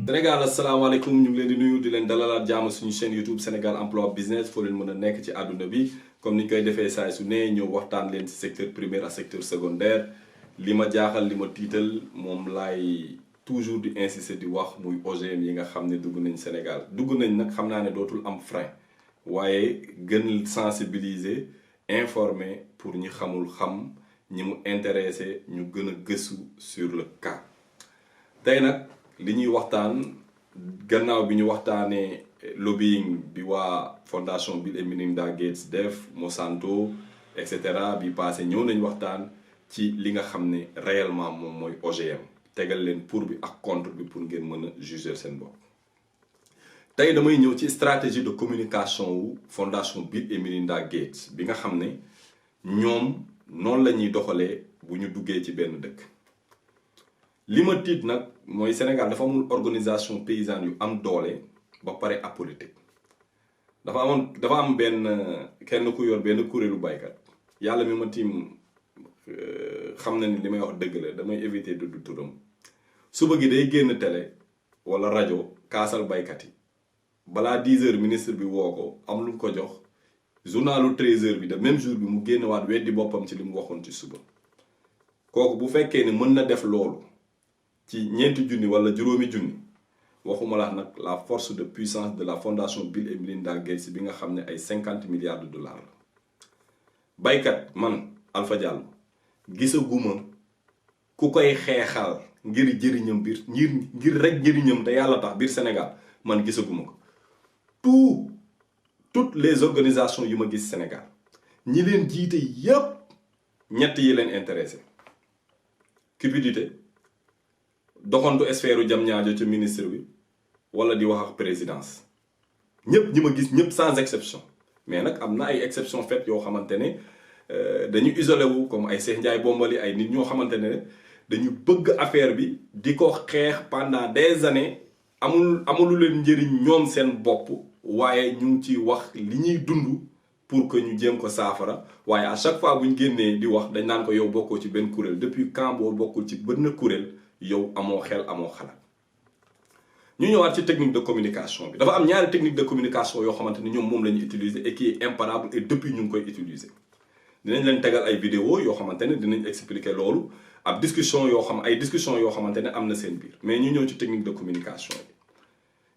Sénégal asalaamaaleykum ñu ngi leen di nuyu di leen dalalaat jàmm suñu chaîne YouTube Sénégal Emploi Business foo leen mën a nekk ci àdduna bi comme ni ñu koy defee saay su ne ñëw waxtaan leen ci secteur primaire ak secteur secondaire li ma jaaxal li ma tiital moom laay toujours di insister di wax muy OGM yi nga xam ne dugg nañ Sénégal dugg nañ nag xam naa ne dootul am frein waaye gën sensibiliser informer pour ñi xamul xam ñi mu intéressé ñu gën a gëstu sur le cas tey nag li ñuy waxtaan gannaaw bi ñu waxtaanee lobbying bi waa fondation Bill et Melinda Gates def Monsanto et cetera bi passé ñëw nañ waxtaan ci li nga xam ne réellement moom mooy OGM tegal leen pour bi ak contre bi pour ngeen mën a juger seen bopp. tey damay ñëw ci stratégie de communication wu fondation Bill et Melinda Gates bi nga xam ne ñoom noonu la ñuy doxalee bu ñu duggee ci benn dëkk. li ma tiit nag mooy Sénégal dafa amul organisation paysanne yu am doole ba pare apolitique dafa am benn kenn ku yor benn kuréelu baykat yàlla mi ma tiim xam na ni li may wax dëgg la damay éviter du turam suba gi day génn télé wala rajo kaasal baykat yi balaa 10 heures ministre bi woo ko am lu mu ko jox journalu 13 heures bi de même jour bi mu génn waat weddi boppam ci li mu waxoon ci suba kooku bu fekkee ne mën na def loolu ci ñeenti junni wala juróomi junni waxuma la nag la force de puissance de la fondation Bill et Melinda Gates bi nga xam ne ay 50 milliards de dollars la baykat man Alpha Diallo gisaguma ku koy xeexal ngir jëriñam biir ngir rek jëriñam te yàlla tax biir Sénégal man gisaguma ko toutes les organisations yu ma gis Sénégal ñi leen jiite yépp ñett yi leen intéressé cupidité doxantu sphère jam ñaajo ci ministre bi wala di wax ak présidence ñëpp ñi ma gis ñëpp sans exception mais nag am na ay exception faites yoo xamante ne dañu isolé wu comme ay Cheikh Ndiaye Bombali ay nit ñoo xamante ne dañu bëgg affaire bi di ko xeex pendant des années amulu leen njëriñ ñoom seen bopp waaye ñu ngi ci wax li ñuy dund pour que ñu jéem ko saafara waaye à chaque fois bu ñu génnee di wax dañ naan ko yow bokkoo ci benn kuréel depuis quand boo bokkul ci benn kuréel yow amoo xel amoo xalaat ñu ñëwaat ci technique de communication bi dafa am ñaari technique de communication yoo xamante ni ñoom moom la ñu utiliser et qui est imparable et depuis ñu ngi koy utiliser dinañ leen tegal ay vidéo yoo xamante ne dinañ expliquer loolu ab discussion yoo xamante ne am na seen biir mais ñu ñëw ci technique de communication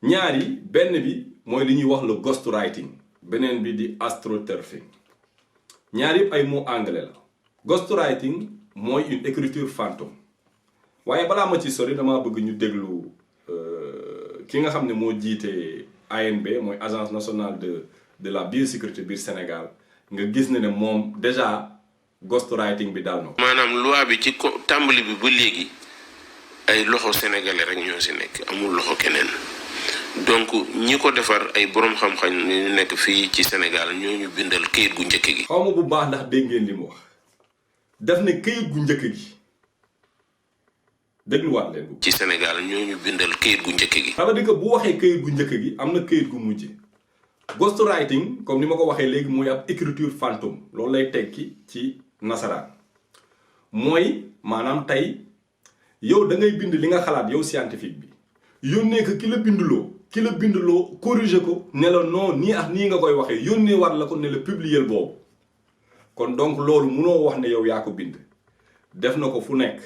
bi ñaari benn bi mooy li ñuy wax le ghostwriting beneen bi di astroturfing ñaari yëpp ay mots anglais la ghostwriting mooy une écriture fantôme waaye balaa ma ci sori damaa bëgg ñu déglu ki nga xam ne moo jiite ANB mooy agence nationale de la biosécurité biir Sénégal nga gis ne moom déjà ghostwriting bi daal na ko. maanaam loi bi ci tàmbali bi ba léegi ay loxo sénégalais rek ñoo si nekk amul loxo keneen donc ñi ko defar ay borom xam-xam ñu nekk fii ci Sénégal ñoo ñu bindal këyit gu njëkk gi. xaw ma bu baax ndax dégg ngeen li mu wax def ne këyit gu njëkk gi. dégluwaat leen ci Sénégal ñoo ñu bindal këyit gu njëkk gi. ça veut dire que bu waxee këyit gu njëkk gi am na këyit gu mujj ghostwriting comme ni ma ko waxee léegi mooy ab écriture fantôme loolu lay tekki ci nasaraan mooy maanaam tey yow da ngay bind li nga xalaat yow scientifique bi yónnee ko ki la bindloo corriger ko ne la non nii ak nii nga koy waxee yónnee war la ko ne la publier boobu kon donc loolu munoo wax ne yow yaa ko bind def na ko fu nekk.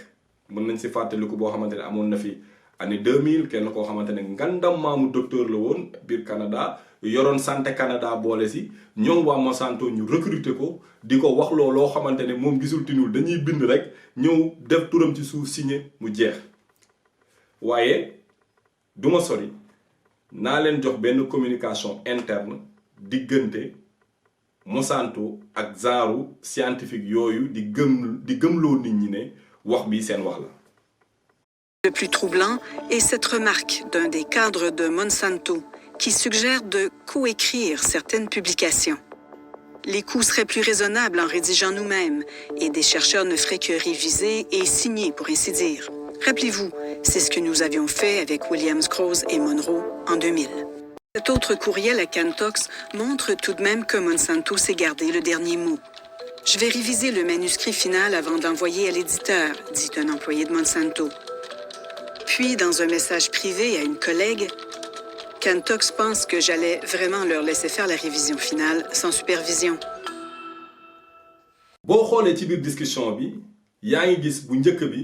mën nañ si fàttaliku boo xamante ne amoon na fi année 2000 kenn koo xamante ne ngandam maamu docteur la woon biir Canada yoroon santé Canada boole si ñoom waa Monsanto ñu recruter ko di ko wax loo xamante ne moom gisul tinul dañuy bind rek ñëw def turam ci suuf signé mu jeex waaye duma sori naa leen jox benn communication interne diggante Monsanto ak genre scientifique yooyu di gëmloo nit ñi ne wax bi seen wax la. Le plus troublant est cette remarque d'un des cadres de Monsanto qui suggère de coécrire certaines publications. Les coûts seraient plus raisonnables en rédigeant nous-mêmes et des chercheurs ne feraient que réviser et signer pour ainsi dire. Rappelez-vous, c'est ce que nous avions fait avec Williams, Crouse et Monroe en 2000. Cet autre courriel à Cantox montre tout de même que Monsanto s'est gardé le dernier mot. Je vais réviser le manuscrit final avant d'envoyer à l'éditeur, dit un employé de Monsanto. Puis, dans un message privé à une collègue, Cantox pense que j'allais vraiment leur laisser faire la révision finale sans supervision. boo xoolee ci biir discussion bi yaa ngi gis bu njëkk bi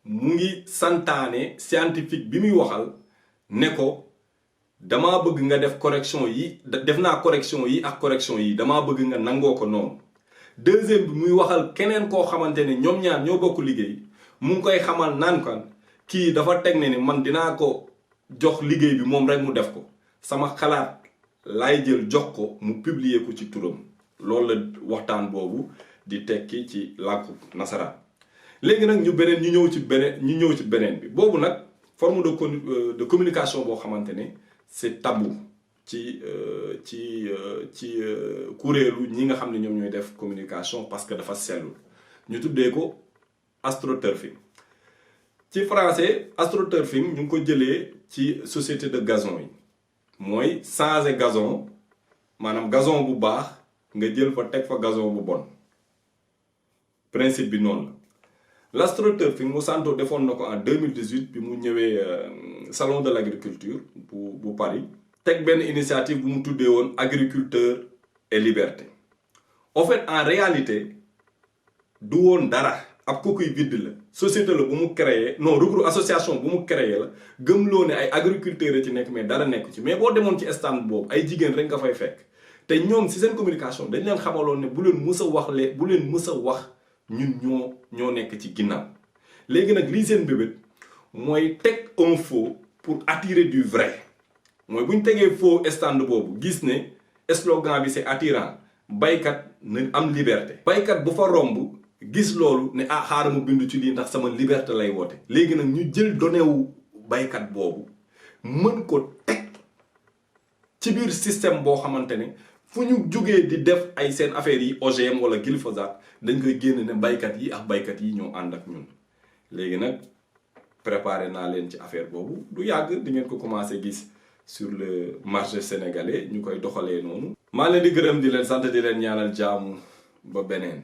mu ngi santaane scientifique bi muy waxal ne ko dama bëgg nga def correction yi def naa correction yi ak correction yi dama bëgg nga nangoo ko noonu. Deuxième bi muy waxal keneen koo xamante ne ñoom ñaar ñoo bokk liggéey mu ngi koy xamal naan kan kii dafa teg ne ni man dinaa ko jox liggéey bi moom rek mu def ko sama xalaat laay jël jox ko mu publier ko ci turam loolu la waxtaan boobu di tekki ci làkku nasaraan. léegi nag ñu ñëw ci beneen bi boobu nag forme de communication boo xamante ne c'est tabou ci kuréelu ñi nga xam ne ñoom ñooy def communication parce que dafa sellul ñu tuddee ko astroturfing. ci français astroturfing ñu ngi ko jëlee ci société de gazon yi mooy changer gazon maanaam gazon bu baax nga jël fa teg fa gazon bu bon principe bi noonu la. L'astroturfing Monsanto defoon na ko en 2018 bi mu ñëwee salon de l'agriculture bu Paris. teg benn initiative bu mu tuddee woon agriculteur et liberté. En fait en réalité du woon dara ab coquille vide la société la bu mu créé non association bu mu créé la gëmloo ne ay agriculteurs ci nekk mais dara nekk ci mais boo demoon ci stand boobu ay jigéen rek nga fay fekk te ñoom si seen communication dañ leen xamaloon ne bu leen mës a wax ñun ñoo nekk ci ginnaaw. léegi nag lii seen bébét mooy teg un faux pour attirer du vrai mooy bu ñu tegee faux stand boobu gis ne slogan bi c'est attirant baykat na am liberté. baykat bu fa romb gis loolu ne xaaral ma bindu ci lii ndax sama liberté lay woote. léegi nag ñu jël données wu baykat boobu mën ko teg ci biir système boo xamante ne fu ñu jógee di def ay seen affaires yi OGM wala glyphosate dañ koy génn ne baykat yi ak baykat yi ñoo ànd ak ñun. léegi nag préparé naa leen ci affaire boobu du yàgg di ngeen ko commencé gis sur le marché sénégalais ñu koy doxalee noonu. maa leen di gërëm di leen sant di leen ñaanal jaamu ba beneen.